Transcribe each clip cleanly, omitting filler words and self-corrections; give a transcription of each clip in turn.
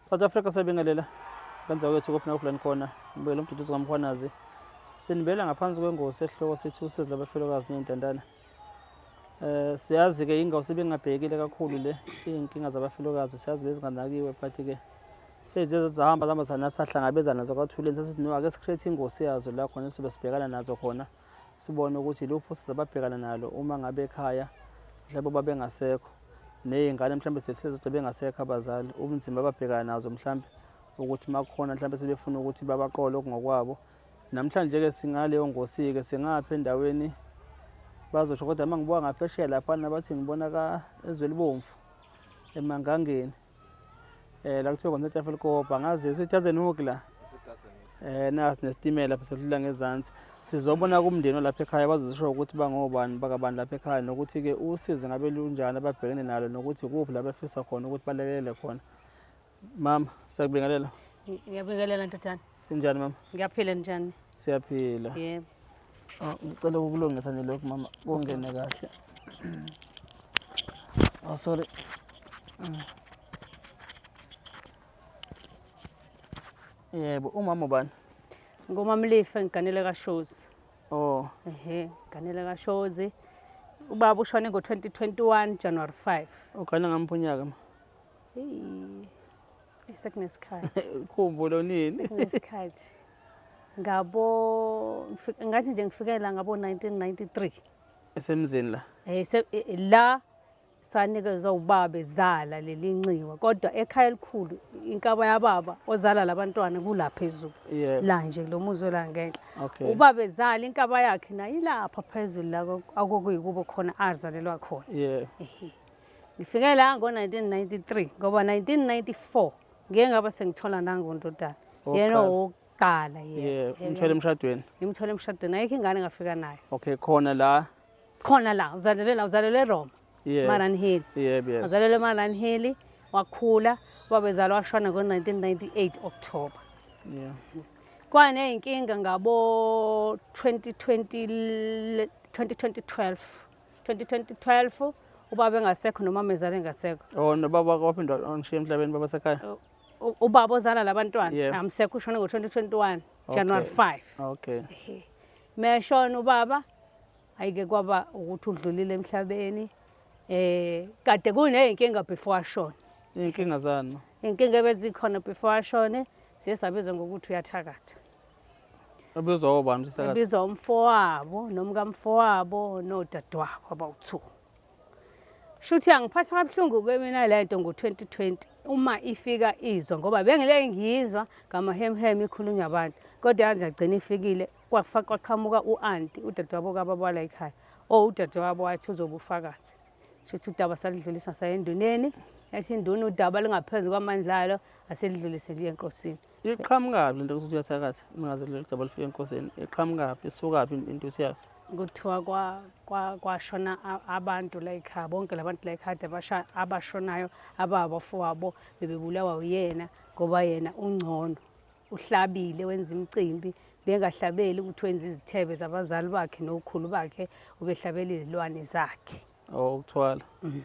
South Africa sebingelela kanza kwethu kophi nakuplan khona ngibuyela umduduzo kaMkhwanazi sinibela ngaphansi kwengosi ehloko sethu usizi labafelokazi ney'ntandane. Siyazi ke ingosi bengabhekile kakhulu le iy'nkinga zabafelokazi siyazi bezinganakiwe but-ke seyize zahamba zanasahlangabezana nazo kwathuleni sesithi no ake si-create ingosi yazo la khona sibe sibhekana nazo khona sibone ukuthi iluphi usizo ababhekana nalo uma ngabe ekhaya mhlawumbe baba bengasekho ney'ngane mhlawumbe sesizodwa bengasekho abazali ubunzima ababhekana nazo mhlawumbe ukuthi makukhona mhlawumbe sebefuna ukuthi babaqole okungokwabo. Namhlanje-ke singaleyo ngosi-ke singapha endaweni bazosho kodwa uma ngibuka ngaphesheya laphana bathi ngibona ezwelibomvu eMangangeni la kuthiwa kwaNetafulkopa angazi uSitazenhoek la nasi nesitimela lapho sedlula ngezansi sizobona kumndeni olapha ekhaya bazosho ukuthi bangobani bakabani lapha ekhaya nokuthi-ke usize ngabe lunjani ababhekene nalo nokuthi kuphi la bafisa khona ukuthi balekelele khona. Mama siyakubingelela. Ngiyabingelela ntothana. Sinjani mama? Ngiyaphila njani? Siyaphila. Yebo. Ngicela ukulungisa nje lokhu mama kungene kahle. Oh sorry. Yebo, umama ubani? Ngumamlife ngiganele kaShozi. Oh. Ganele kaShozi. Ubaba ushone ngo-2021 January 5. Ugana ngamphi unyaka ma? Sekunesikhathi. Khumbulo nini? Sekunesikhathi. Ngathi nje ngifikela ngabo 1993. Esemzini la? La sanikezwa ubaba ezala leli nciwa kodwa ekhaya elikhulu inkaba yababa ozala labantwana kula phezulu la nje lo muzi la ngenhla. Ubaba ezala inkaba yakhe nayo ilapha phezulu la akokuyikubo khona azalelwa khona. Ngifike la ngo-1993 ngoba 1994 ngeke ngaba sengithola nangontotana yena oqala umthwele emshadweni. Ngimthole emshadweni ayikho ingane ngafika nayo. Okay, khona la uzalelwe Roma. Maran Hill. Yebo. Uzalelwe Maran Hill wakhula ubaba ezalwa washona ngo-1998 October. Kwaney'nkinga ngabo 2012 ubaba engasekho nomama ezala engasekho. Oh nobaba waphinda ongishiya emhlabeni baba sekhaya. Ubaba ozala labantwana amsekho ushone ngo-2021 January 5. Okay. Meshona ubaba ayike kwaba ukuthi udlulile emhlabeni. Kade kuney'nkinga before ashone. Iy'nkinga zani? Iy'nkinga ebezikhona before ashone siye sabizwa ngokuthi uyathakatha. Abizwa obani uthakatha? Abizwa umfowabo nomkamfowabo nodadewabo abawu-2. Shuthi angiphatha kabuhlungu kwemina lento ngo-2020 uma ifika izwa ngoba bengile ngiyizwa ngamahemhem ikhulunywa abantu kodwa yazi yagcina ifikile kwaqhamuka u-anti udadewabo kababa la ekhaya udadewabo wathi uzoba ufakazi. Shuthi udaba salidlulisa saya enduneni yathi induna udaba lingaphezu kwamandlalo aselidlulise liye enkosini. Iqhamukaphi lento ukuthi uyathakatha mingaze lelo daba lifike enkosini iqhamukaphi isukaphi intuthu yakho? Kuthiwa kwashona abantu la ekhaya bonke labantu la ekhaya abashonayo ababafowabo bebebulawa uyena ngoba yena ungcono uhlabile wenza imicimbi bengahlabeli ukuthi wenza izithebe zabazali bakhe nokhulu bakhe ubehlabela izilwane zakhe. Ukuthwala.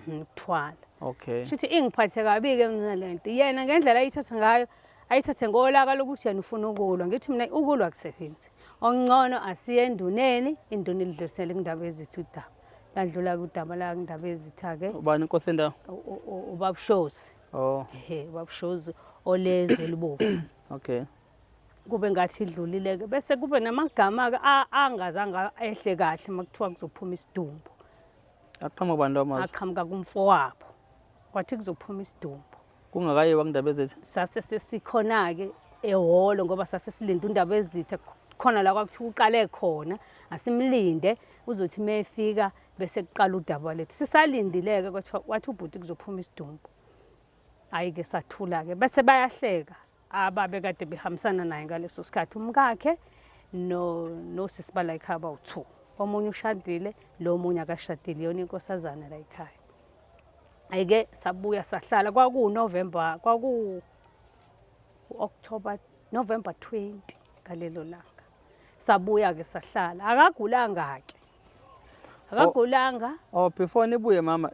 Ukuthwala. Okay. Shuthi ingiphathe kabi-ke mina lento yena ngendlela ayithatha ngayo ayithathe ngolaka lokuthi yena ufuna ukulwa ngithi mina ukulwa akusebenzi ongcono asiye enduneni induna ilidlulisele kundaba ezithu udaba ladlula kudaba la kundaba ezitha-ke. Ubani inkosi endawo? Ubaba Shozi. Ubaba Shozi olezwe libovu. Okay. Kube ngathi idlulile-ke bese kube namagama-ke angazange ehle kahle makuthiwa kuzophuma isidumbu. Aqhamuka ubani lawo mazwi? Aqhamuka kumfowabo kwathi kuzophuma isidumbu. Kungakayiwa kundaba ezitha? Sase sesikhona-ke ehholo ngoba sase silinde undaba ezitha khona la kwakuthiwa uqale khona asimlinde uzothi mayefika bese kuqala udaba lethu sisalindileke wathi ubhuti kuzophuma isidumbu. Ayike sathula-ke bese bayahleka ababe kade behambisana naye ngaleso sikhathi umkakhe nosisi bala ekhaya abawu-2 omunye ushadile lo munye akashadile yona inkosazana la ekhaya. Ayike sabuya sahlala kwakuNovember October November 20 ngalelo langa sabuya-ke sahlala akagulanga-ke before nibuye mama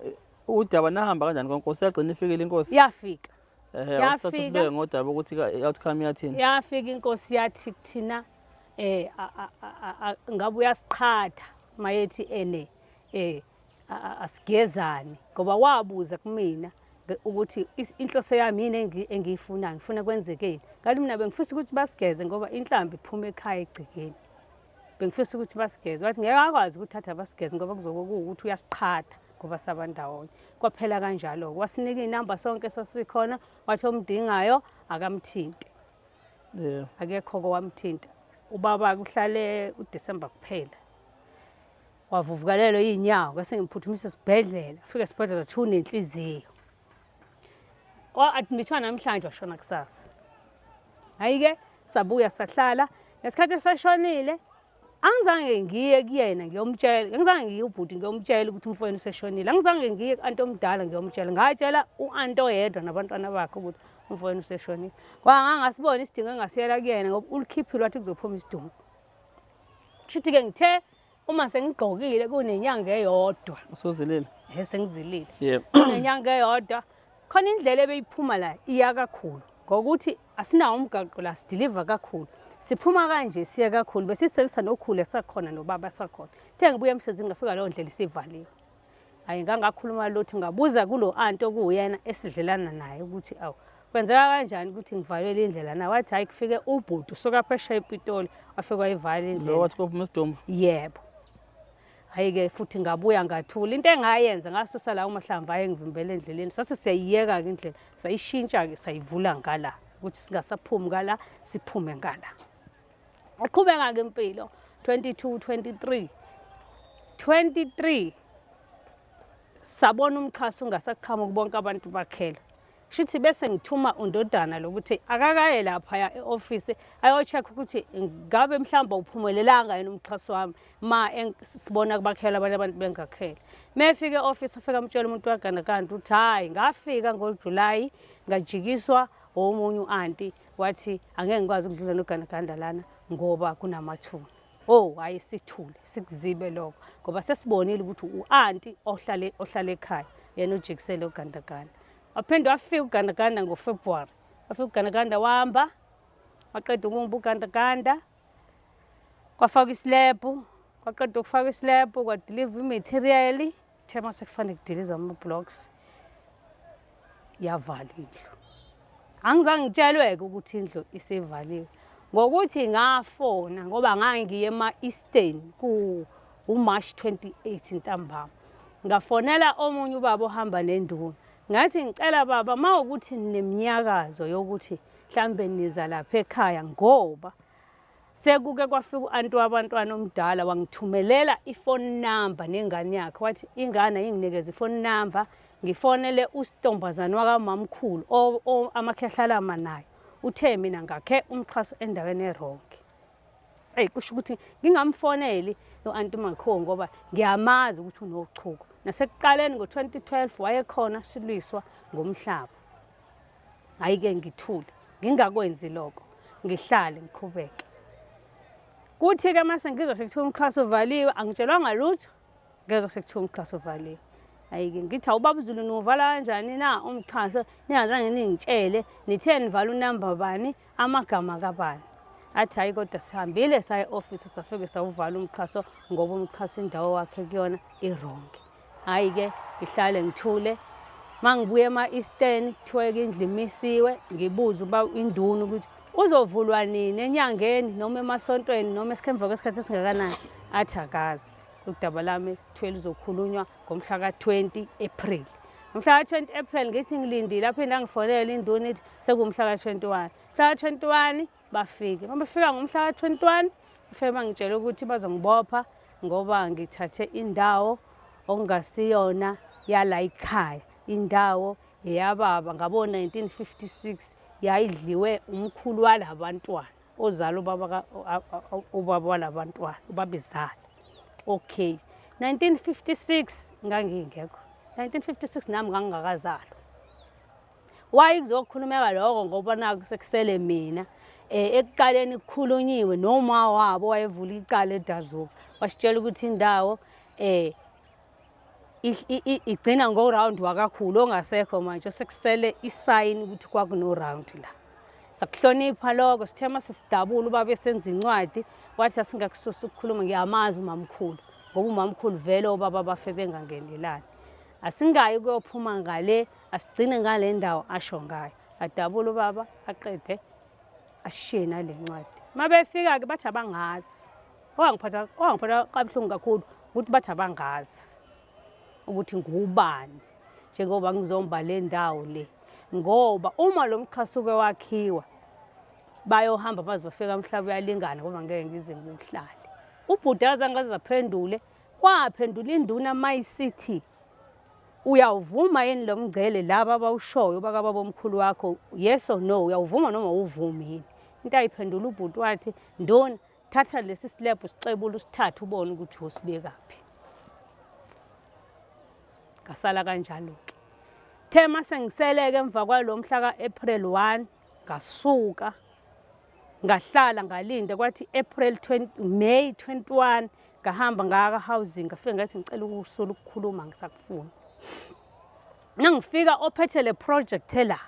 udaba nahamba kanjani konkosi yagcina ifikile inkosi? Yafika awusithatha usibeke ngodaba ukuthi i-outcome yathini. Yafika inkosi yathi kuthina ngabe uyasiqhatha mayethi asigezane ngoba wabuza kumina ukuthi inhloso yami yini engiyifunayo ngifuna kwenzekeni. Kanti mina bengifisa ukuthi basigeze ngoba inhlambi iphuma ekhaya egcekeni. Bengifisa ukuthi basigeze wathi ngeke akwazi ukuthatha basigeze ngoba kuzokuwukuthi uyasiqhatha ngoba sabandawonye. Kwaphela kanjalo wasinika inamba sonke sasikhona wathi omdingayo akamthinte. Akekho owamthinta. Ubaba kuhlale uDisemba kuphela. Wavuvukalelwa yinyawo kwase ngimphuthumise esibhedlela. Ufike esibhedlela wathi unenhliziyo. Admithwa namhlanje washona kusasa. Hayi-ke sabuya sahlala ngesikhathi eseshonile angizange ngiye kuyena ngiyomtshela. Angizange ngiye ubhuti ngiyomtshela ukuthi umfowenu useshonile. Angizange ngiye ku-anti omdala ngiyomtshela. Ngatshela u-anti oyedwa nabantwana bakhe ukuthi umfowenu useshonile. Ngasibona isidingo engasiyela kuyena ngoba ulikhiphile wathi kuzophuma isidumbu. Kushuthi-ke ngithe uma sengigqokile kunenyanga eyodwa. Usuzilile? Sengizilile. Yebo. Kunenyanga eyodwa khona indlela ebeyiphuma la iya kakhulu ngokuthi asinawo umgaqo la sideliver kakhulu. Siphuma kanje siya kakhulu besisebenzisa nokhulu esakhona nobaba sakhona. Uthe ngibuya emsebenzini ngafika leyo ndlela isivaliwe. Hayi ngangakhuluma lutho ngabuza kulo anti okuyena esidlelana naye ukuthi awu kwenzeka kanjani ukuthi ngivalele indlela na. Wathi hayi kufike ubhuti usuka phesheya ePitoli wafika wayivala indlela. Lo wathi kophuma isidumbu? Yebo. Hayi-ke futhi ngabuya ngathula into engayenza ngasusa lawo mahlamvu ayengivimbele endleleni sase siyayiyeka-ke indlela sayishintsha-ke sayivula ngala ukuthi singasaphumi ngala siphume ngala. Aqhubeka-ke impilo 22 23 sabona umxhaso ungasaqhamuki bonke abantu bakhela. Shuthi bese ngithuma undodana lokuthi akakaye lapha e-office ayo-check ukuthi ngabe mhlawumbe uphumelelanga yini umxhaso wami ma sibona kubakhela abanye abantu bengakhela. Mefike e-office afika amtshela umuntu wagandaganda ukuthi hayi ngafika ngoJulayi ngajikiswa omunye u-anti wathi angeke ngikwazi ukudlula nogandaganda lana ngoba kunamathuna. Hayi sithule sikuzibe lokho ngoba sesibonile ukuthi u-anti ohlale ekhaya yena ujikisele ugandaganda. Waphinde wafika ugandaganda ngoFebruary. Wafika ugandaganda wahamba waqeda ukumba ugandaganda kwafaka isilebhu. Kwaqeda ukufaka isilebhu kwadeliver imaterial. Thema sekufanele kudiliza ama-blocks yavalwa indlu. Angizange ngitshelwe-ke ukuthi indlu isevaliwe ngokuthi ngafona ngoba ngangiye ema-Eastern ku-March 28 ntambama. Ngafonela omunye ubaba ohamba nenduna. Ngathi ngicela baba mawukuthi neminyakazo yokuthi mhlambe niza lapha ekhaya ngoba sekuke kwafika u-anti wabantwana omdala wangithumelela ifone number nengane yakhe wathi ingane inginikeza ifone number ngifonele uSitombazana wakamamkhulu amakhehlala naye uthe mina ngakhe umxhaso endaweni eronke. Kusho ukuthi ngingamfoneli no-anti Makho ngoba ngiyamazi ukuthi unochuku. Nasekuqaleni ngo-2012 wayekhona silwiswa ngomhlaba. Hayi-ke ngithule ngingakwenzi lokho ngihlale ngiqhubeke. Kuthi-ke mase ngizwa sekuthiwa umxhaso uvaliwe angitshelwanga lutho ngezwe sekuthiwa umxhaso uvaliwe. Hayi-ke ngithi awubaba uZulu niwuvala kanjani na umxhaso ningazange ningitshele nithe nivala unamba bani amagama kabani. Athi hayi kodwa sihambile saya e-office safike sawuvala umxhaso ngoba umxhaso indawo wakhe kuyona ironke. Hayi-ke ngihlale ngithule mangibuye ema-Eastern kuthiwe-ke indlu imisiwe ngibuza induna ukuthi uzovulwa nini enyangeni noma emasontweni noma esikemva kwesikhathi esingakanani. Athi akazi udaba lami kuthiwe lizokhulunywa ngomhla ka-20 April. Ngomhla ka-20 April ngithi ngilindile aphinde angifonele induna ithi sekumhla ka-21. Mhla ka-21 bafike. Mabafika ngomhla ka-21 bafike bangitshela ukuthi bazongibopha ngoba ngithathe indawo okungasiyona yala ekhaya. Indawo eyababa ngabo 1956 yayidliwe umkhulu walabantwana ozala ubaba walabantwana ubabizala. Okay 1956 ngangingekho. 1956 nami ngangingakazalwa. Wayi kuzokhulumeka lokho ngoba naku sekusele mina ekuqaleni kukhulunyiwe noma wabo wayevula icala eDazuka wasitshela ukuthi indawo igcina ngo-round wakakhulu ongasekho manje sekusele isayini ukuthi kwakuno-round la. Sakuhlonipha lokho sithe masisidabula ubaba esenza incwadi wathi asingakususa ukukhuluma ngiyamazi umamkhulu ngoba umamkhulu vele obaba bafe bengangenelani. Asingayi kuyophuma ngale asigcine ngale ndawo asho ngayo. Adabula ubaba aqede ashiye nale ncwadi. Mabefika-ke bathi abangazi. Owangiphatha kabuhlungu kakhulu ukuthi bathi abangazi ukuthi ngubani njengoba ngizomba le ndawo le. Ngoba uma lo mkhasuke wakhiwa bayohamba baze bafika umhlaba uyalingana ngoba ngeke ngize ngiwuhlale. Ubhuti azange azaphendule kwaphendula induna mayisithi uyawuvuma yini lo mngcele laba abawushoyo bakababa omkhulu wakho, yes or no, uyawuvuma noma uvumi yini? Into ayiphendula ubhuti wathi nduna thatha lesi slab usixebule usithathe ubone ukuthi usibekaphi. Ngasala kanjalo-ke. Thema sengiseleke emva kwalo mhla ka-April 1 ngasuka ngahlala ngalinda kwathi May 21 ngahamba ngaka housing ngafika ngathi ngicela ukusula ukukhuluma ngisakufuna. Nangifika ophethe le project la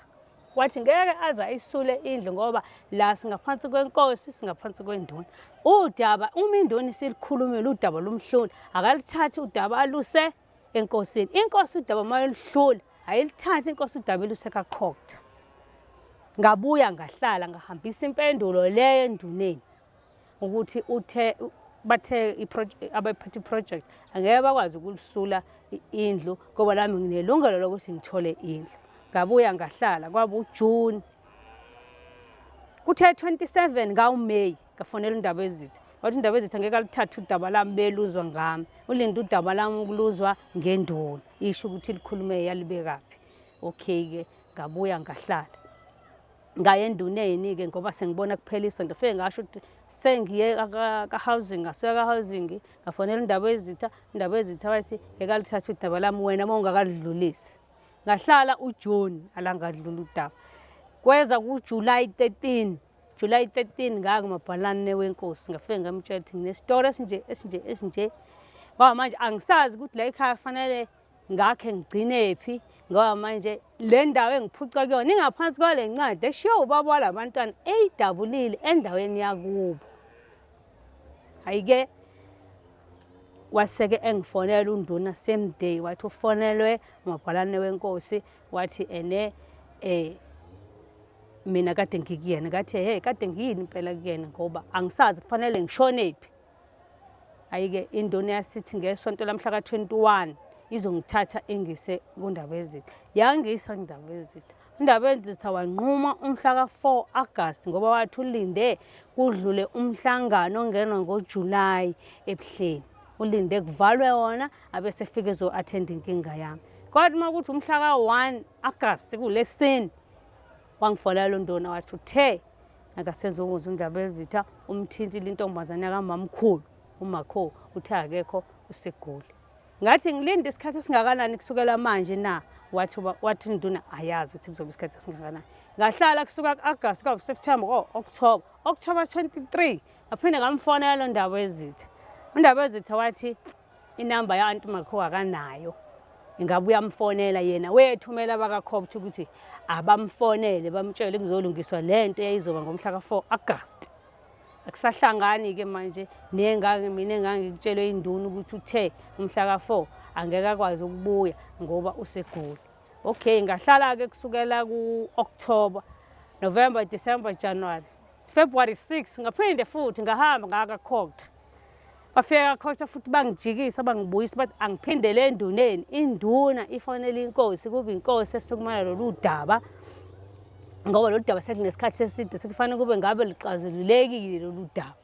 wathi ngeke aza ayisule indlu ngoba la singaphansi kwenkosi singaphansi kwenduna. Udaba uma induna isilikhulumile udaba lomhloli akalithathi udaba aluse enkosini. Inkosi udaba mayolihlula ayilithatha inkosi udaba iluse kaCokt. Ngabuya ngahlala ngahambisa impendulo leyo enduneni ukuthi bathe abaphethe project angeke bakwazi ukulisula indlu ngoba lami nginelungelo lokuthi ngithole indlu. Ngabuya ngahlala kwaba uJune. Kuthe 27 ngaMay ngafonela uNdaba Ezitha. Wathi uNdaba Ezitha ngeke alithathe udaba lami beluzwa ngami. Ulinda udaba lami ukuluzwa ngenduna. Isho ukuthi likhulume yalibekaphi. Okay-ke ngabuya ngahlala. Ngaye enduneni-ke ngoba sengibona kuphelisa ngifike ngasho ukuthi sengiye ka-housing ngasuka ka-housing ngafonela uNdaba Ezitha. uNdaba Ezitha wathi ngeke alithathe udaba lami wena uma ungakalidlulisi. Ngahlala uJune alangadlula udaba. Kweza kuJuly 13 ngangumabhalane wenkosi ngafike ngamtshela ukuthi nginesitori esinje. Ngoba manje angisazi ukuthi la ekhaya fanele ngakhe ngigcinephi ngoba manje le ndawo engiphuca kuyona ingaphansi kwale ncwadi eshiye ubaba walabantwana eyidabulile endaweni yakubo. Hayi-ke waseke engifonela unduna same day wathi ufonelwe umabhalane wenkosi wathi mina kade ngikuyena ngathi hey kade ngiyini impela kuyena ngoba angisazi kufanele ngishonephi. Hayi-ke induna yasithi ngesonto lamhla ka-21 izongithatha ingise kuNdaba Ezitha. Yangisa kuNdaba Ezitha. uNdaba Ezitha wanquma umhla ka-4 August ngoba wathi ulinde kudlule umhlangano ongenwa ngoJuly ebuhleni. Ulinde kuvalwe wona abese fike ezo-attend inkinga yami. Kodwa uma kuthi umhla ka-1 August kulesine wangifonela unduna wathi uthe akasezokuza uNdaba Ezitha umthintile intombazane yakamamkhulu uMakho uthe akekho useGoli. Ngathi ngilinde isikhathi esingakanani kusukela manje na? Wathi induna ayazi ukuthi kuzoba isikhathi esingakanani. Ngahlala kusuka ku-August kwaSeptember ko-October 23 ngaphinde ngamfonela uNdaba Ezitha. uNdaba Ezitha wathi inamba ya-Aunt Makho akanayo. Ingabe uyamfonela yena wethumela bakaCokt ukuthi abamfonele bamtshele kuzolungiswa lento eyayizoba ngomhla ka-4 August. Akusahlangani-ke manje mina engangikutshelwe induna ukuthi uthe umhla ka-4 angeke akwazi ukubuya ngoba useGoli. Okay, ngahlala-ke kusukela ku-October, November, December, January, February 6 ngaphinde futhi ngahamba ngakaCokt. Bafika kaCokt futhi bangijikisa bangibuyisa bathi angiphindele enduneni. Induna ifonela inkosi kube inkosi esukumana lolu daba ngoba lolu daba sekunesikhathi eside sekufanele kube ngabe lixazululekile lolu daba.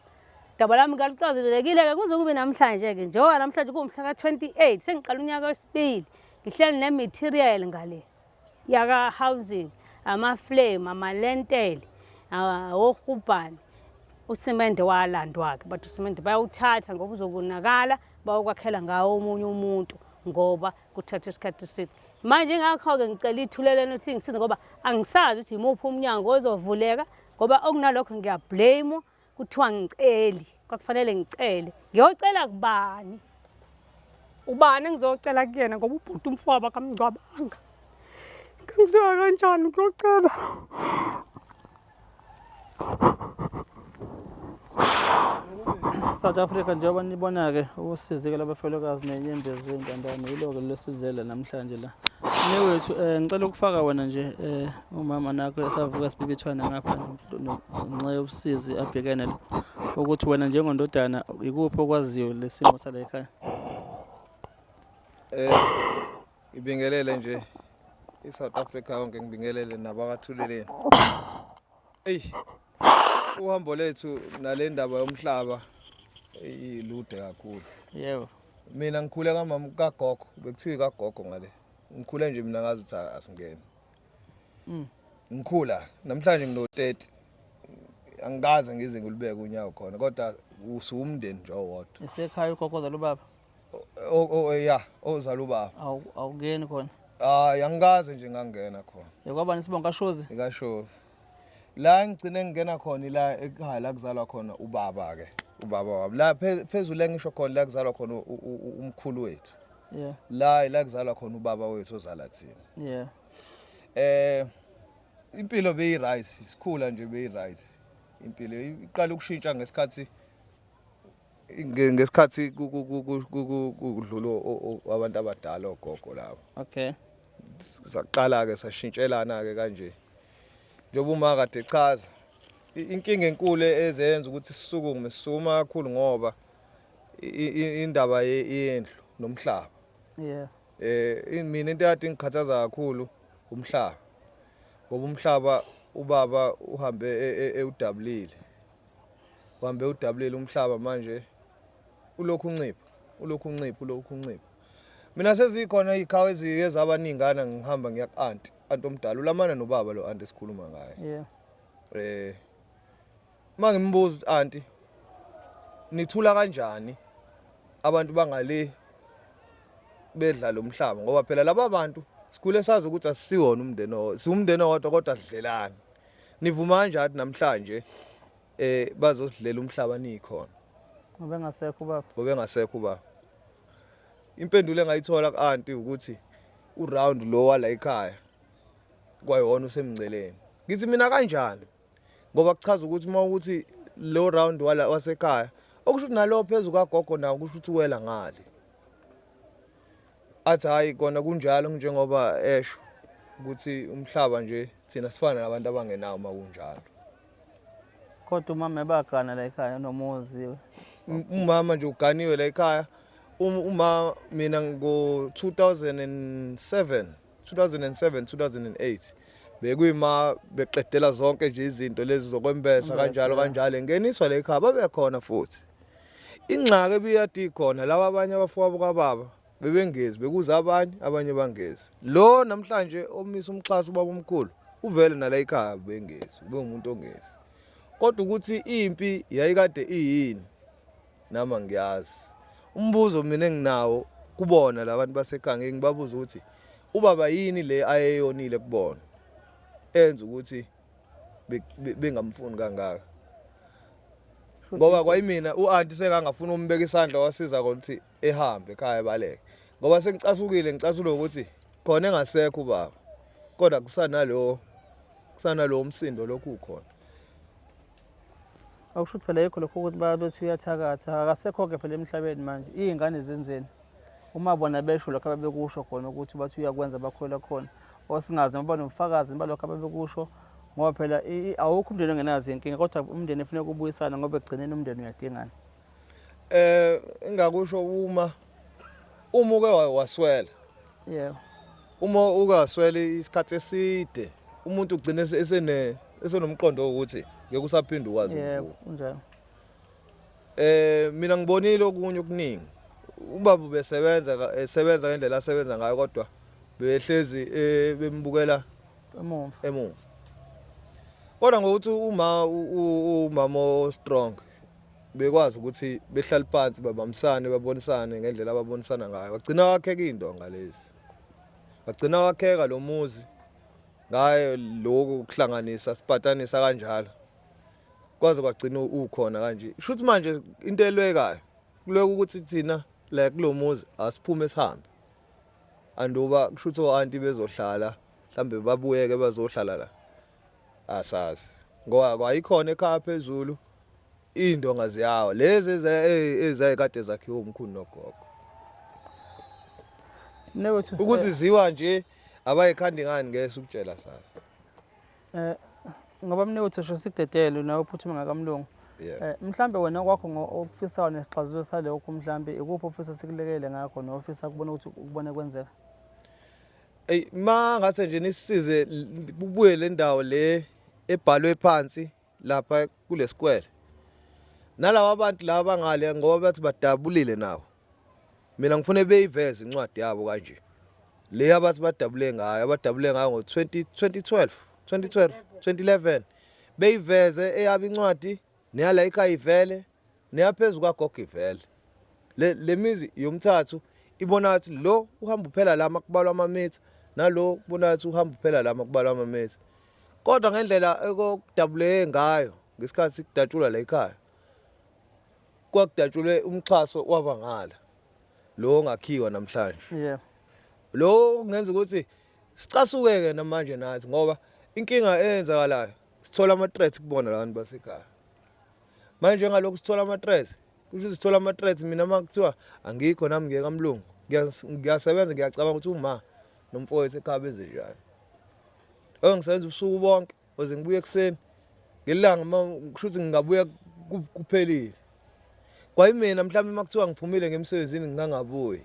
Daba lami kalixazululekile-ke kuze kube namhlanje-ke njengoba namhlanje kuwumhla ka-28 sengiqala unyaka wesibili ngihleli ne-material ngale yaka-housing, ama-flame, amalentele, ohubhane. Usimende walandwa-ke bathi usimende bayawuthatha ngoba uzokunakala bayokwakhela ngawo omunye umuntu ngoba kuthatha isikhathi eside. Manje ngakho-ke ngicela ithuleleni ukuthi ngisize ngoba angisazi ukuthi yimuphi umnyango ozovuleka ngoba okunalokho ngiyablame kuthiwa ngiceli kwakufanele ngicele. Ngiyocela kubani? ubani engizocela kuyena ngoba ubhuti umfowabo akamngcwabanga. Kangiziwa kanjani ukuyocela? South Africa njengoba nibona-ke usizi-ke labafelokazi nenyembezi ey'ntandane yilo-ke lesizele namhlanje la. Newethu ngicela ukufaka wena nje umama nakho esavuka sibibithwana ngapha ngenxa yobusizi abhekene ukuthi wena njengondodana ikuphi okwaziyo lesimo sala ekhaya. Ngibingelele nje iSouth Africa yonke, ngibingelele nabakathuleleni. Uhambo lethu nale ndaba yomhlaba ilude kakhulu. Yebo. Mina ngikhule kamama kagogo, bekuthiwa kagogo ngale. Ngikhule nje mina ngazi ukuthi asingene. Ngikhula namhlanje ngino-30. Angikaze ngize ngilibeke unyawo khona kodwa usumndeni nje owodwa. Isekhaya ugogoza lobaba? Yeah, ozala ubaba. Awungeni khona? Angikaze nje ngangena khona. Yakwabani Sibonga Shozi? Ikashozi. La ngigcine ngena khona la ekhaya la kuzalwa khona ubaba ke. Ubaba wami. La phezulu engisho khona la kuzalwa khona umkhulu wethu. Yeah. La kuzalwa khona ubaba wethu ozala thina. Yeah. Impilo beyi right, sikhula nje beyi right. Impilo iqala ukushintsha ngesikhathi kudlula abantu abadala ogogo labo. Okay. Saqala ke sashintshelana ke kanje. Njengoba uma kade echaza inkinga enkulu ezenza ukuthi sisukume sisuma kakhulu ngoba indaba yendlu nomhlaba. Yeah. Mina into yathi ngikhathaza kakhulu umhlaba. Ngoba umhlaba ubaba uhambe eudabulile. Uhambe udabulile umhlaba manje ulokhu uncipha. Mina sezikhona ikhawu ezabaningana ngihamba ngiya ku-aunty omdala ulamana nobaba lo aunty esikhuluma ngaye. Yeah. Mangimbuza aunty nithula kanjani abantu bangale bedla lo mhlaba ngoba phela laba bantu sikhule sazi ukuthi asisiwona umndeni siwumndeni owodwa kodwa sidlelana. Nivuma kanjani namhlanje bazosidlela umhlaba nikhona? Ngoba engasekho ubaba. Ngoba engasekho ubaba. Impendulo engayithola ku-aunty ukuthi uround lo wala ekhaya kwayona usemngceleni. Ngithi mina kanjani? Ngoba kuchaza ukuthi mawukuthi lo round wala wasekhaya okusho ukuthi nalo phezulu kagogo nawo kusho ukuthi uwela ngale. Athi hayi kona kunjalo njengoba esho ukuthi umhlaba nje thina sifana nabantu abangenawo makunjalo. Kodwa umama ebagana la ekhaya nomuzi. Umama nje uganiwe la ekhaya. Uma mina ngo 2007 bekuyima beqedela zonke nje izinto lezi zokwembesa kanjalo engeniswa la ekhaya babekhona futhi. Ingxaki ebiyadi khona laba abanye abafowabo kaBaba bebengezi bekuza abanye bangezi. Lo namhlanje omisa umxhaso ubaba omkhulu uvele nala ekhaya bengezi umuntu ongezi. Kodwa ukuthi impi yayikade iyini nama ngiyazi. Umbuzo mina enginawo kubona labantu basekhaya ngibabuza ukuthi ubaba yini le ayeyonile kubona enza ukuthi bengamfuni kangaka. Ngoba kwayimina uanti sengangafuna umbeka isandla wasiza ukuthi ehambe ekhaya baleke. Ngoba sengicasukile ngicasula ukuthi khona engasekho ubaba. Kodwa kusanalo umsindo lokhu ukhona. Awusho phela yikho lokho ukuthi babethi uyathakatha akasekho ke phela emhlabeni manje. Izingane zenzeni. Uma bona besho lokho ababekusho khona ukuthi bathi uyakwenza bakhola khona. Osingazi ngoba nomfakazi balokho ababekusho ngoba phela awukho umndeni ongenazo inkinga kodwa umndeni efuneka ubuyisana ngoba egcineni umndeni uyadingana. Engakusho uma uke waswela. Yeah. Uma uke waswela isikhathi eside umuntu ugcina esenomqondo ukuthi ngeke usaphinda ukwazi ukuvuka. Yeah, kunjalo. Mina ngibonile okunye okuningi. Ubaba esebenza ngendlela asebenza ngayo kodwa behlezi bembukela emumva. Kodwa ngokuthi umama strong bekwazi ukuthi behlala phansi babamsane babonisane ngendlela ababonisana ngayo. Bagcina wakheka into ngalezi. Bagcina wakheka lo muzi ngayo lokho kuhlanganisa sipatanisa kanjalo. Kwaze kwagcina ukhona kanje. Shuthi manje into elwekayo kuloko ukuthi thina la kulomuzi asiphume sihambe anduba kushuthi o-anti bezohlala mhlambe babuyeke bazohlala la asazi ngoba kwayikhona ekhaya phezulu indonga ziyawa lezi ezayikade zakhiwa umkhulu nogogo Mnewethu ukuthi ziwa nje abayikhandi ngani ngeke ukutshela sasa ngoba mnewethu sho sikudedele nawe uphuthume ngakamlungu. Mhlambe wena kwakho ofisa nesixazululo salokho mhlambe ikuphi ofisa sikulekele ngakho nofisa kubona ukuthi ukubone kwenzeka. Ma ngase nje nisisize kubuye le ndawo le ebhalwe phansi lapha kule square nalabo abantu laba ngale ngoba bathi badabulile nawo mina ngifune beyiveze incwadi yabo kanje le abathi badabule ngayo ngo 2011 beyiveze eyaba incwadi neyala ekhaya ivele neyaphezulu kwagogo ivele le mizi yomthathu ibona ukuthi lo uhamba uphela la makubalwa amamitha nalo ubona ukuthi uhamba uphela la makubalwa amamitha kodwa ngendlela ekudabule ngayo ngesikhathi sikudatshula la ekhaya kwakudatshulwe umxhaso wabangala lo ngakhiwa namhlanje lo ngenza ukuthi sicasukeke namanje nathi ngoba inkinga eyenzakalayo sithola ama-threats kubona labantu basekhaya manje ngalokho sithola ama-threats kusho sithola ama-threats mina makuthiwa angikho nami ngeke kamlungu ngiyasebenza ngiyacabanga ukuthi uma nomfowethu ekhaya beze njani ngisebenza ubusuku bonke oze ngibuye ekseni ngelanga kusho ukuthi ngingabuya kuphelile kwayimina mhlawumbe makuthiwa ngiphumile ngemsebenzini ngingangabuyi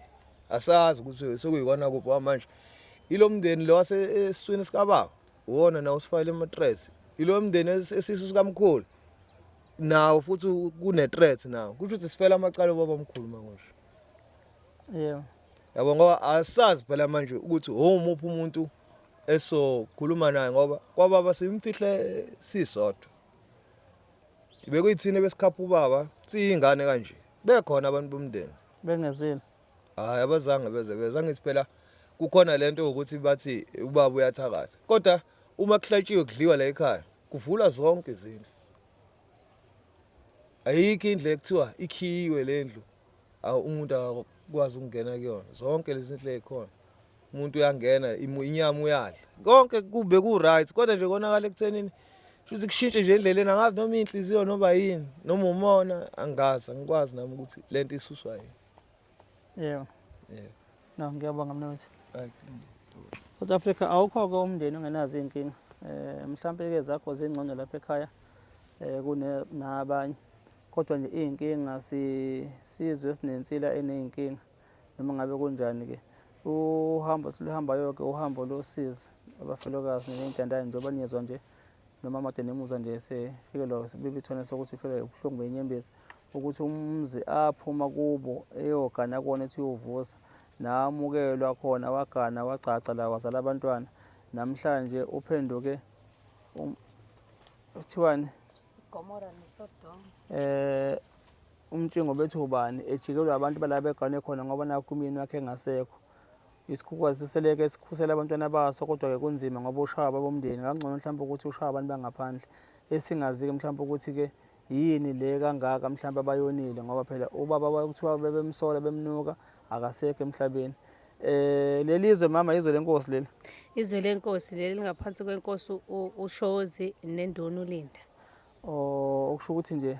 asazi ukuthi sekuyikona kuphi manje ilo mndeni lo wasesiswini sikababa uwona nawo sifayile ama-threats ilo mndeni esisu sikamkhulu nawo futhi kune-threat nawo kusho ukuthi sifela amacala baba omkhulu mangosho yabo ngoba asazi phela manje ukuthi umuphi umuntu esokhuluma naye ngoba kwababa simfihle sisodwa bekuyithini besikhapha ubaba siyingane kanje bekhona abantu bomndeni bengezile hayi abazange beze ngithi phela kukhona lento ukuthi bathi ubaba uyathakatha kodwa uma kuhlatshiwe kudliwa la ekhaya kuvula zonke izindlu ayikho indlu ekuthiwa ikhiyiwe le ndlu umuntu akwazi ukungena kuyona zonke lezi ndlu ezikhona umuntu uyangena inyama uyadla konke kube ku right kodwa nje konakala ekuthenini futhi kushintshe nje endleleni angazi noma inhliziyo noma yini noma umona angazi angikwazi nami ukuthi lento isuswa yini no ngiyabonga mnewethu. South Africa awukho-ke umndeni ongenazo iy'nkinga mhlampe-ke zakho zingcono lapha ekhaya kunabanye kodwa nje iy'nkinga sizwe esinensila eney'nkinga noma ngabe kunjani-ke uhambo siluhambayo-ke uhambo losizi abafelokazi ney'ntandane njengoba niyezwa nje noma amade nemuzwa nje sefikelwa bebithwane sokuthi ifelwa ubuhlungu benyembezi ukuthi umzi aphuma kubo eyogana kona ethi uyovusa namukelwa khona wagana wacaca la wazala abantwana namhlanje uphenduke uthiwani Gomora neSodoma umtshingo bethu ubani ejikelwa abantu balaba egane khona ngoba nakho umyeni wakhe engasekho isikhukwazi siseleke sikhusela abantwana baso kodwa-ke kunzima ngoba ushaya bomndeni kangcono mhlawumbe ukuthi ushaya abantu bangaphandle esingazi-ke mhlawumbe ukuthi-ke yini le kangaka mhlawumbe abayonile ngoba phela ubaba kuthiwa bebemsola bemnuka akasekho emhlabeni. Leli izwe mama izwe lenkosi leli izwe lenkosi leli ngaphansi kwenkosi uShozi neNduna uLinda okusho ukuthi nje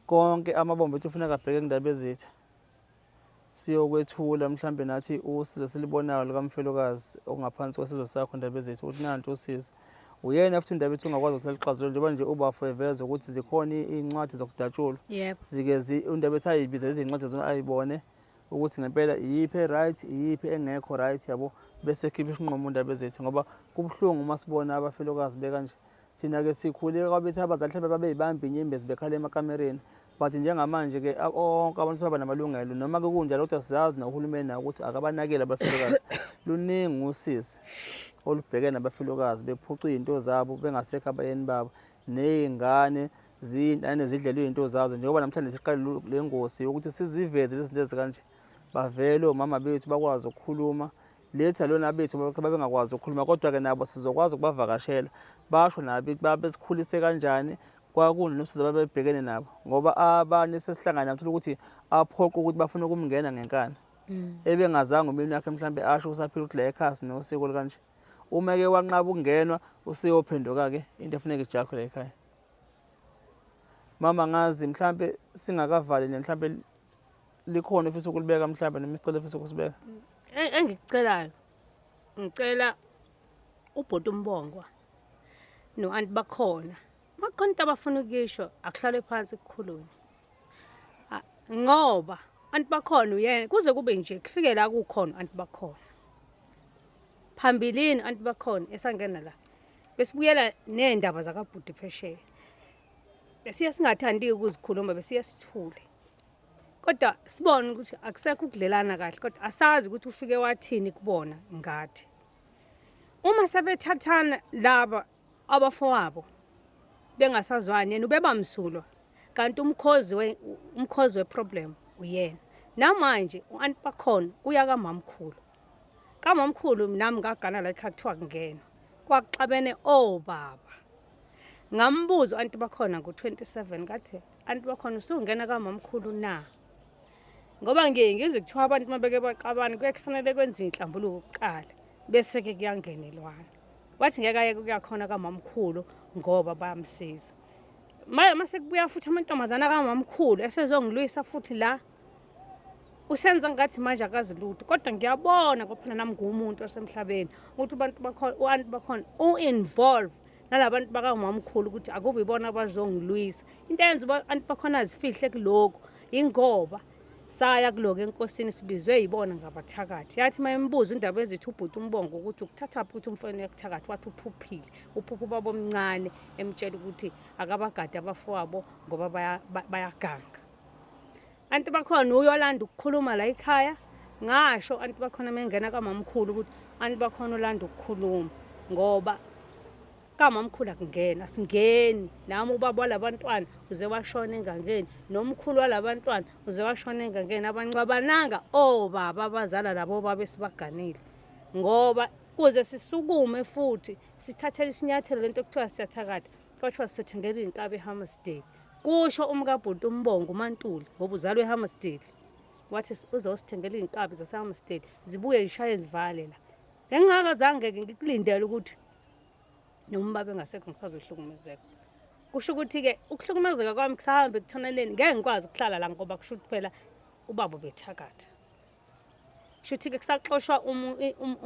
konke amabombo ethu ufuna kabheke indaba ezitha siyokwethula mhlambe nathi usizo silibonayo likamfelokazi okungaphansi kwesizwe sakho indaba ezitha ukuthi nanti usizo uyena futhi indaba ethu ungakwazi ukuthi liqhazule njengoba nje uba forever ukuthi zikhona incwadi zokudatshulwa zike indaba ethi ayibiza lezi ncwadi zona ayibone ukuthi ngempela iyiphi right iyiphi engekho right yabo bese khipha isinqumo indaba ezethu ngoba kubuhlungu uma sibona abafelokazi bekanje thina-ke sikhule kwabethi abazali mhlawumbe babeyibamba inyembezi bekhala emakamereni but njengamanje-ke onke abantu sebaba namalungelo noma-ke kunjalo kodwa siyazi nohulumeni nawo ukuthi akabanakeli abafelokazi luningi usizi olubhekene nabafelokazi bephucwa iy'nto zabo bengasekho abayeni babo ney'ngane ziyintane zidlelwe iy'nto zazo njengoba namhlanje siqale le ngosi yokuthi siziveze lezi zinto ezikanje bavele omama bethu bakwazi ukukhuluma letha lona bethu babengakwazi ukukhuluma kodwa-ke nabo sizokwazi ukubavakashela basho nabo besikhulise kanjani kwakunomsiza ababebhekene nabo ngoba abanye sesihlangana nabo thola ukuthi aphoqa ukuthi bafuna ukumngena ngenkani ebengazange umyeni wakhe mhlawumbe asho usaphila ukuthi la ekhaya nosiko kanje. Uma-ke wanqaba ukungenwa useyophenduka-ke into efuneka ijakho la ekhaya. Mama ngazi mhlawumbe singakavali mhlawumbe likhona ofisa ukulibeka mhlawumbe noma isicelo ofisa ukusibeka. Engikucelayo ngicela ubhuti uMbongwa no-anti bakhona makukhona into abafuna ukuyisho akuhlale phansi kukhulunywe ngoba anti bakhona uyena kuze kube nje kufike la kukhona anti bakhona phambilini anti bakhona esangena la besibuyela neendaba zakabhuti phesheya besiya singathandi ukuzikhuluma besiya sithule kodwa sibone ukuthi akusekho ukudlelana kahle kodwa asazi ukuthi ufike wathini kubona ngathi uma sebethathana laba abafowabo bengasazwani yena ubebamsulwa kanti umkhozi weproblem uyena namanje uanti bakhona uya kamamkhulu nami ngagana la ekhaya kuthiwa kungena kwaxabene obaba ngambuza uanti bakhona ngo-27 kathi anti bakhona usungena kamamkhulu na ngoba ngizwe kuthiwa abantu mabeke baxabana kufanele kwenziwe inhlambuluko kuqala bese-ke kuyangenelwana wathi ngeke aye kuyakhona kamamkhulu ngoba bayamsiza mase kubuya futhi amantombazana kamamkhulu esezongilwisa futhi la usenza ngathi manje akazi lutho kodwa ngiyabona ngoba phela nami ngumuntu osemhlabeni ukuthi abantu bakhona uanti bakhona u-involve nalabantu bakamamkhulu ukuthi akube ibona abazongilwisa into yenza uba-anti bakhona azifihle kulokhu ingoba saya kuloko enkosini sibizwe yibona ngabathakathi yathi mayembuza indaba ezithi ubhuti uMbongo ukuthi ukuthathaphi ukuthi umfana yakuthakathi wathi uphuphile uphupha ubaba omncane emtshela ukuthi akabagade abafowabo ngoba bayaganga anti bakhona uyolanda ukukhuluma la ekhaya ngasho anti bakhona mengena kamamkhulu ukuthi anti bakhona olanda ukukhuluma ngoba kamamkhulu akungena singeni nami ubaba walabantwana uze washona engangeni nomkhulu walabantwana uze washona engangeni abancwabananga obaba abazala labo baba esibaganile ngoba kuze sisukume futhi sithathele isinyathelo lento kuthiwa siyathakatha kwathiwa sithengela izinkabi eHammersdale kusho umkabhuti uMbongo uMantuli ngoba uzalwe eHammersdale wathi uzosithengela izinkabi zaseHammersdale zibuye zishaye zivale la engingakazange ngikulindele ukuthi noma babe ngasekho ngisazohlukumezeka kusho ukuthi-ke ukuhlukumezeka kwami kusahambe kuthoneleni ngeke ngikwazi ukuhlala la ngoba kusho ukuthi phela ubaba bethakatha kusho ukuthi-ke kusaxoshwa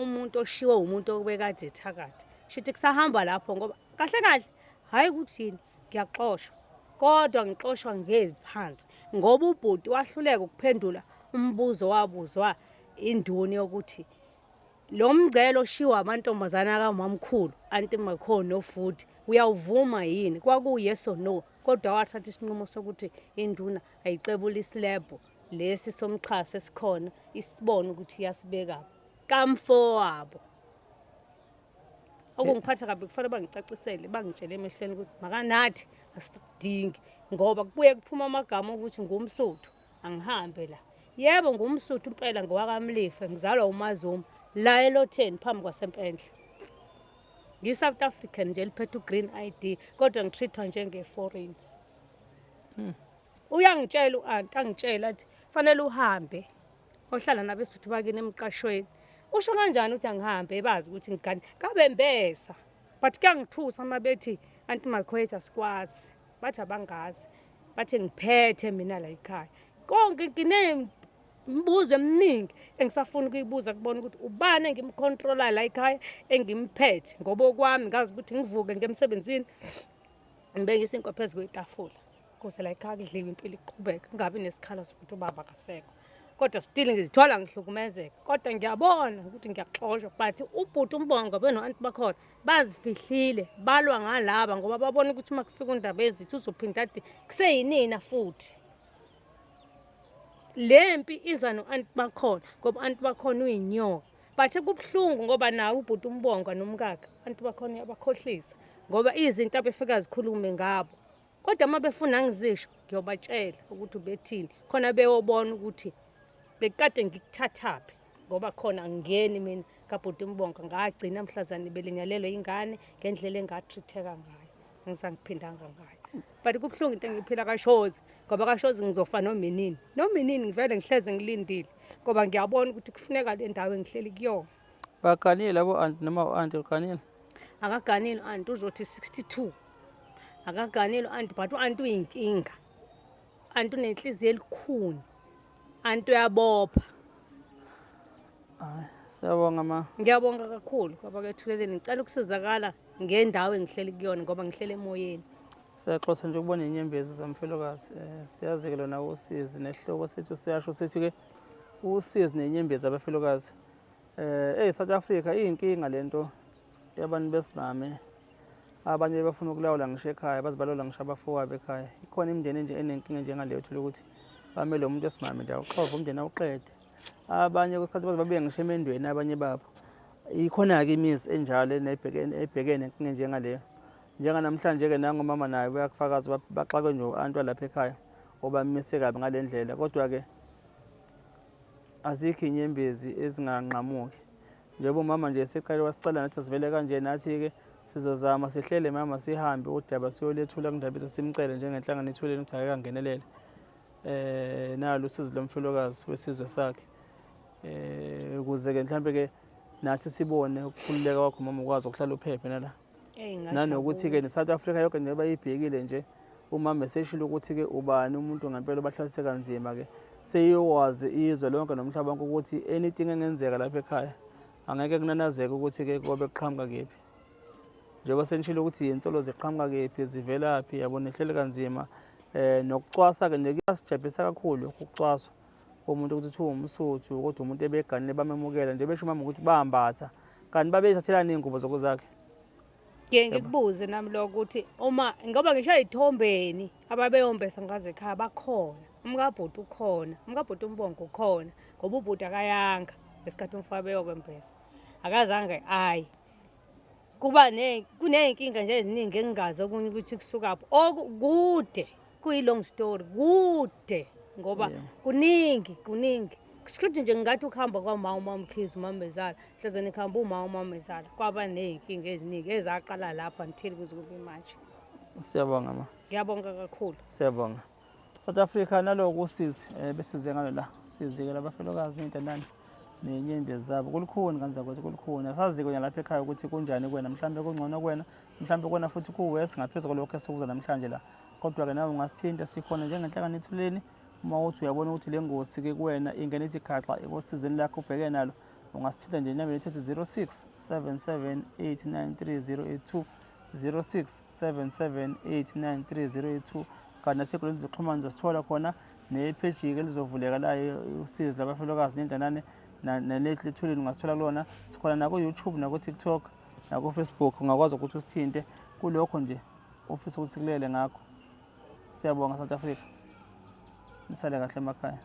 umuntu oshiwe umuntu obekade ethakatha kusho ukuthi kusahamba lapho ngoba kahle kahle hhayi ukuthi yini ngiyaxoshwa kodwa ngixoshwa ngeziphansi ngoba ubhuti wahluleka ukuphendula umbuzo wabuzwa induni yokuthi lo mngcelo oshiwa amantombazana kamamkhulu anti makhona futhi uyawuvuma yini kwakuyi-yes or no kodwa wathatha isinqumo sokuthi induna ayicebula isilebho lesi somxhaso esikhona isibone ukuthi iyasibekaphi kamfowabo okungiphatha kabi kufanele bangicacisele bangitshele emehlweni ukuthi makanathi asidingi ngoba kubuye kuphuma amagama ukuthi ngumsuthu angihambe la yebo ngumsuthu impela ngowakamlife ngizalwa uMazuma la eLotheni phambi kwaSempendle ngi-South African nje liphethe u-green ID kodwa ngitreatwa njenge-foreign uyangitshela u-anti angitshela athi fanele uhambe ohlala nabesuthu bakini emqashweni usho kanjani ukuthi angihambe bazi ukuthi ngigane kabembesa but kuyangithusa uma bethi anti makhwetha sikwazi bathi abangazi bathi ngiphethe mina la ekhaya konke mbuzo eminingi engisafuna ukuyibuza kubona ukuthi ubani engimcontrola la ekhaya engimphethe ngoba okwami ngazi ukuthi ngivuke ngemsebenzini ngibe ngisinkwa phezu kwetafula kuze la ekhaya kudliwe impilo iqhubeke kungabi nesikhala sokuthi ubaba akasekho kodwa still ngizithola ngihlukumezeka kodwa ngiyabona ukuthi ngiyaxoshwa but ubhuti uMbongo beno-anti bakhona bazifihlile balwa ngalaba ngoba babona ukuthi uma kufika undaba ezithi uzophinda ade kuseyinina futhi lempi iza no-anti bakhona ngoba anti bakhona uyinyoka but kubuhlungu ngoba nawe ubhuti uMbongo nomkakhe anti bakhona yabakhohlisa ngoba izinto abefika zikhulume ngabo kodwa uma befuna ngizisho ngiyobatshela ukuthi ubethini khona beyobona ukuthi bekade ngikuthathaphi ngoba khona angingeni mina kabhuti uMbongo ngagcina mhlazane belinyalelwe ingane ngendlela engatritheka ngayo ngisangiphindanga ngayo. But kubuhlungu into engiyiphila kaShozi ngoba kaShozi ngizofa noMinini. NoMinini ngivele ngihleze ngilindile ngoba ngiyabona ukuthi kufuneka le ndawo engihleli kuyona. Baganile labo anti noma u-anti uganile? Akaganile u-anti uzothi 62. Akaganile u-anti but u-anti uyinkinga. U-anti unenhliziyo elikhuni. U-anti uyabopha. Hayi, siyabonga ma. Ngiyabonga kakhulu ngoba kwethuleleni ngicela ukusizakala ngendawo engihleli kuyona ngoba ngihlele emoyeni. Siyaxoxa nje ukubona inyembezi zamfelokazi. Siyazi-ke lona usizi nesihloko sethu siyasho sithi-ke usizi nenyembezi abafelokazi. South Africa iyinkinga lento yabantu besimame. Abanye bafuna ukulawula ngisho ekhaya, bazibalawula ngisho abafowabo ekhaya. Ikhona imindeni nje enenkinga njengaleyo uthola ukuthi bamele umuntu wesimame nje awuxove umndeni awuqede. Abanye kwesikhathi babuye ngisho emendweni abanye babo. Ikhona-ke imizi enjalo ebhekene nenkinga njengaleyo. Njenganamhlanje-ke nangomama naye bayakufakaza baxakwe nje u-anti walapha ekhaya obamise kabi ngale ndlela. Kodwa-ke azikho inyembezi ezinganqamuki. Njengoba umama nje eseqale wasicela nathi sivele kanje nathi-ke sizozama sihlele mama sihambe udaba siyolethula kundabisa simcele njengenhlangano ethuleni ukuthi ake kangenelele. Nalo usizi lomfelokazi wesizwe sakhe. Ukuze-ke mhlambe-ke nathi sibone ukukhululeka kwakho mama ukwazi ukuhlala uphephe nala. Nanokuthi-ke ne-South Africa yonke njengoba yibhekile nje umama eseshilo ukuthi-ke ubani umuntu ngempela obahlalise kanzima-ke seyiwazi izwe lonke nomhlaba wonke ukuthi anything engenzeka lapha ekhaya angeke kunanazeke ukuthi-ke kobe kuqhamuka kephi. Njengoba senishilo ukuthi iy'nsolo ziqhamuka kephi zivelaphi yabona ihlele kanzima. Nokucwasa-ke nje kuyasijabhisa kakhulu ukucwaswa komuntu ukuthi uwumSuthu kodwa umuntu ebeganile bamemukela nje besho umama ukuthi bambatha kanti babeyithathelani iy'ngubo zokuzakhe. Ngeke ngikubuze nami lokho ukuthi uma ngoba ngisho ey'thombeni ababeyombesa ngaze ekhaya bakhona. Umkabhuti ukhona, umkabhuti uMbongo ukhona ngoba ubhuti akayanga ngesikhathi umfana beyokwembesa. Akazange ayi. Kuney'nkinga nje eziningi engingazi okunye ukuthi kusukaphi. Kude kuyi-long story kude ngoba kuningi. Kushuthi nje ngathi ukuhamba kwama Mkhize uMamezala hleze nikhamba uMamezala kwaba ney'nkinga eziningi ezaqala lapha until kuze kube manje. Siyabonga ma. Ngiyabonga kakhulu. Siyabonga. South Africa naloko usizi besize ngalo la sizi-ke labafelokazi ney'ntandane nenyembezi zabo kulukhuni kanza kwethu kulukhuni. Asazi-ke lapha ekhaya ukuthi kunjani kuwena mhlawumbe kungcono kuwena mhlawumbe kuwena futhi kuwesi ngaphezu kwalokho esikuza namhlanje la. Kodwa-ke nawe ungasithinta sikhona njengenhlangano ethuleni uma uthi uyabona ukuthi le ngosi-ke kuwena ingene ithi gaxa ekosizweni lakho ubheke nalo ungasithinta nje inambeni ethi 0677893082 0677893082 kanti nasenkundleni zokuxhumana zosithola khona nepheji-ke elizovuleka la usizi labafelokazi ney'ntandane nalethu lethuleni ungasithola kulona. Sikhona naku-YouTube naku-TikTok naku-Facebook ungakwazi ukuthi usithinte kulokho nje ofisa ukuthi sikulele ngakho. Siyabonga South Africa. Nisale kahle emakhaya.